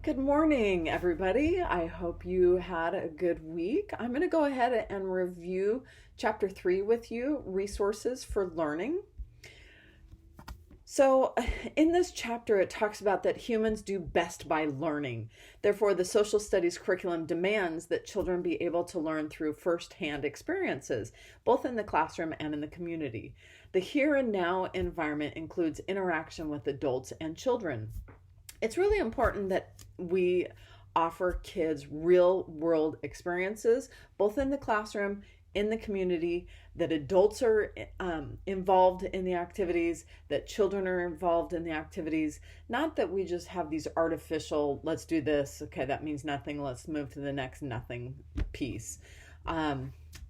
Good morning, everybody. I hope you had a good week. I'm going to go ahead and review Chapter 3 with you, Resources for Learning. So, in this chapter, it talks about that humans do best by learning. Therefore, the social studies curriculum demands that children be able to learn through firsthand experiences, both in the classroom and in the community. The here and now environment includes interaction with adults and children. It's really important that we offer kids real world experiences, both in the classroom, in the community, that adults are involved in the activities, that children are involved in the activities, not that we just have these artificial, let's do this, okay, that means nothing, let's move to the next nothing piece,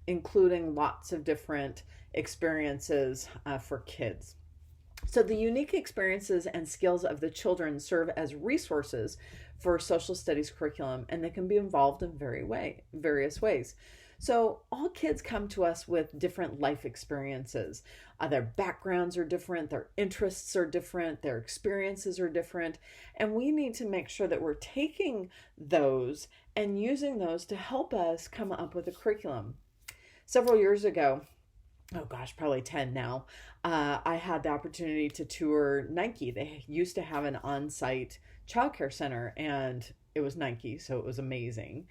including lots of different experiences for kids. So the unique experiences and skills of the children serve as resources for social studies curriculum, and they can be involved in various ways. So all kids come to us with different life experiences. Their backgrounds are different, their interests are different, their experiences are different, and we need to make sure that we're taking those and using those to help us come up with a curriculum. Several years ago, oh gosh, probably 10 now, I had the opportunity to tour Nike. They used to have an on-site childcare center, and it was Nike, so it was amazing.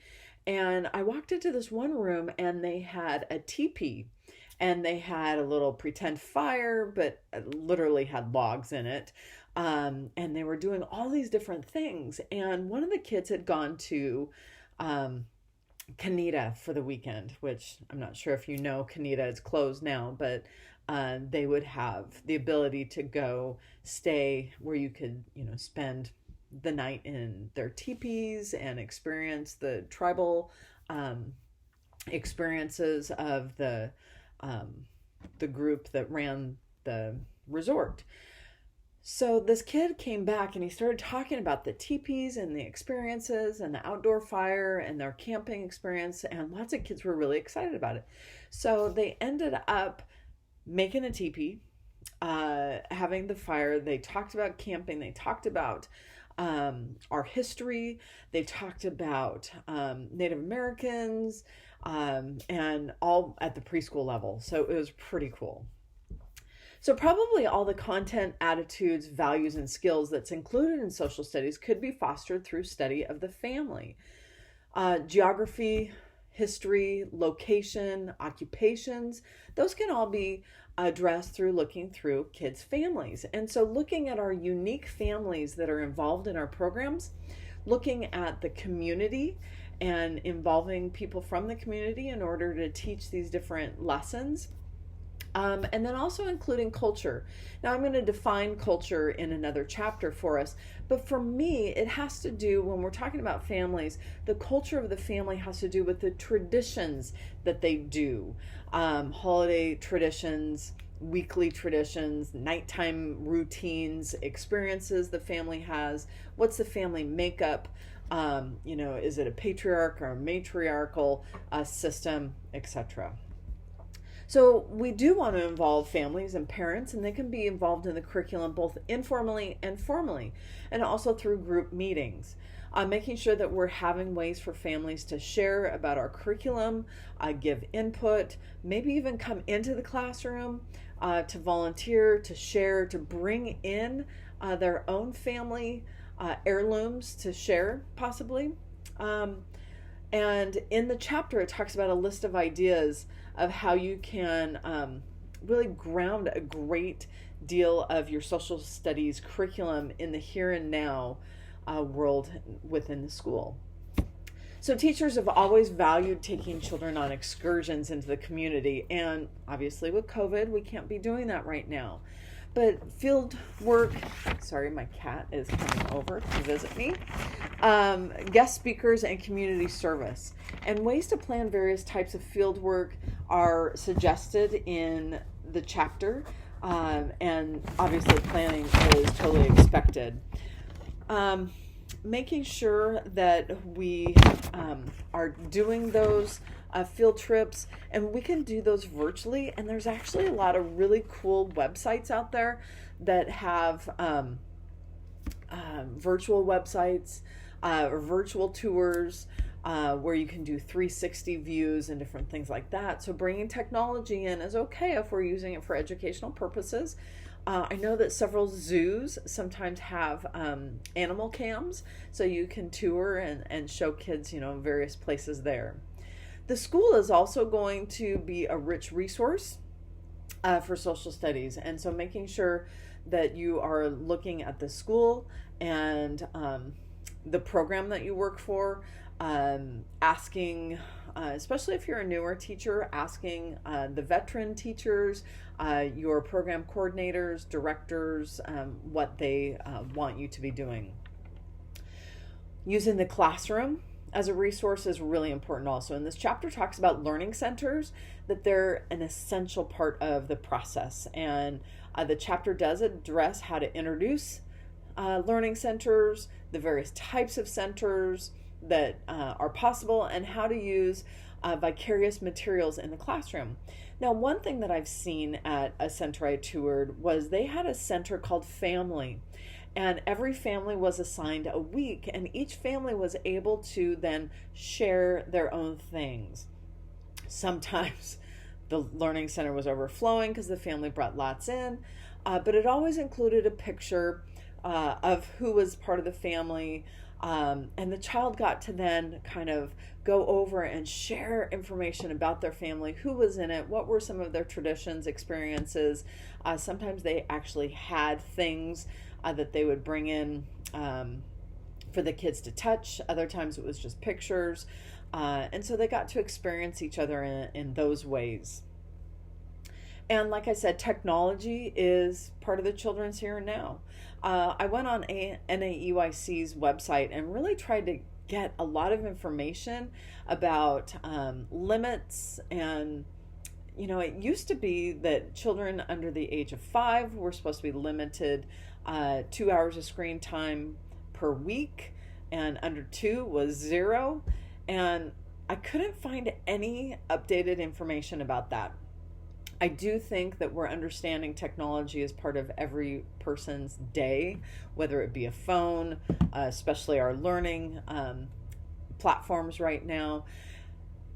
And I walked into this one room, and they had a teepee, and they had a little pretend fire, but literally had logs in it. And they were doing all these different things. And one of the kids had gone to Kanita for the weekend, which I'm not sure if you know, Kanita is closed now, but they would have the ability to go stay where you could, spend the night in their teepees and experience the tribal experiences of the group that ran the resort. So this kid came back and he started talking about the teepees and the experiences and the outdoor fire and their camping experience, and lots of kids were really excited about it. So they ended up making a teepee, having the fire. They talked about camping. They talked about our history. They talked about Native Americans, and all at the preschool level. So it was pretty cool. So probably all the content, attitudes, values, and skills that's included in social studies could be fostered through study of the family. Geography, history, location, occupations, those can all be addressed through looking through kids' families. And so looking at our unique families that are involved in our programs, looking at the community and involving people from the community in order to teach these different lessons. And then also including culture. Now I'm going to define culture in another chapter for us, but for me it has to do, when we're talking about families, the culture of the family has to do with the traditions that they do. Holiday traditions, weekly traditions, nighttime routines, experiences the family has, what's the family makeup, is it a patriarch or a matriarchal system, etc. So we do want to involve families and parents, and they can be involved in the curriculum both informally and formally, and also through group meetings. Making sure that we're having ways for families to share about our curriculum, give input, maybe even come into the classroom to volunteer, to share, to bring in their own family heirlooms to share, possibly. And in the chapter, it talks about a list of ideas of how you can really ground a great deal of your social studies curriculum in the here and now world within the school. So teachers have always valued taking children on excursions into the community, and obviously with COVID, we can't be doing that right now. But field work, sorry, my cat is coming over to visit me, guest speakers, and community service. And ways to plan various types of field work are suggested in the chapter, and obviously planning is totally expected. Making sure that we are doing those field trips, and we can do those virtually, and there's actually a lot of really cool websites out there that have virtual websites or virtual tours, where you can do 360 views and different things like that. So bringing technology in is okay if we're using it for educational purposes. I know that several zoos sometimes have animal cams, so you can tour and show kids, various places there. The school is also going to be a rich resource for social studies, and so making sure that you are looking at the school and the program that you work for, asking, especially if you're a newer teacher, asking the veteran teachers, your program coordinators, directors, what they want you to be doing. Using the classroom as a resource is really important also. And this chapter talks about learning centers, that they're an essential part of the process. And the chapter does address how to introduce learning centers, the various types of centers that are possible, and how to use vicarious materials in the classroom. Now, one thing that I've seen at a center I toured was they had a center called Family. And every family was assigned a week, and each family was able to then share their own things. Sometimes the learning center was overflowing because the family brought lots in, but it always included a picture of who was part of the family, and the child got to then kind of go over and share information about their family, who was in it, what were some of their traditions, experiences. Sometimes they actually had things that they would bring in for the kids to touch. Other times it was just pictures. And so they got to experience each other in those ways. And like I said, technology is part of the children's here and now. I went on NAEYC's website and really tried to get a lot of information about limits. And it used to be that children under the age of 5 were supposed to be limited 2 hours of screen time per week, and under 2 was 0. And I couldn't find any updated information about that. I do think that we're understanding technology as part of every person's day, whether it be a phone, especially our learning platforms right now.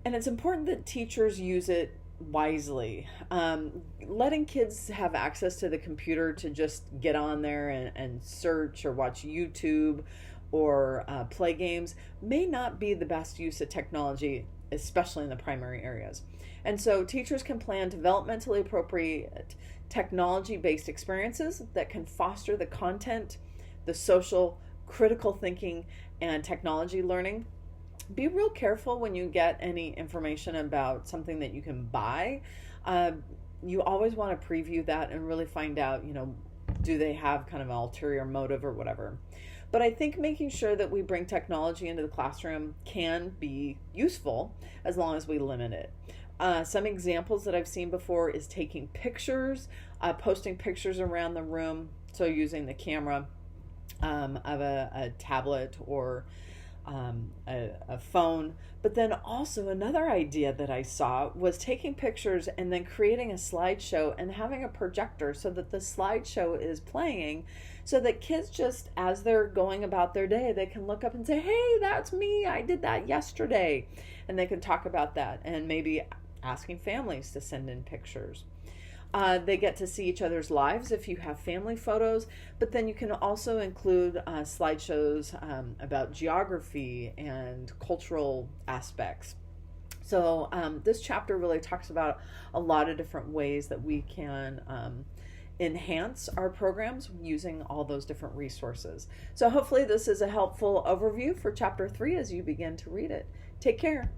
And it's important that teachers use it wisely. Letting kids have access to the computer to just get on there and search or watch YouTube or play games may not be the best use of technology, especially in the primary areas. And so teachers can plan developmentally appropriate technology-based experiences that can foster the content, the social, critical thinking, and technology learning. Be real careful when you get any information about something that you can buy. You always want to preview that and really find out, do they have kind of an ulterior motive or whatever. But I think making sure that we bring technology into the classroom can be useful as long as we limit it. Some examples that I've seen before is taking pictures, posting pictures around the room, so using the camera of a tablet or a phone. But then also another idea that I saw was taking pictures and then creating a slideshow and having a projector so that the slideshow is playing, so that kids, just as they're going about their day, they can look up and say, hey, that's me, I did that yesterday. And they can talk about that, and maybe asking families to send in pictures. They get to see each other's lives if you have family photos, but then you can also include slideshows about geography and cultural aspects. So this chapter really talks about a lot of different ways that we can enhance our programs using all those different resources. So hopefully this is a helpful overview for chapter 3 as you begin to read it. Take care.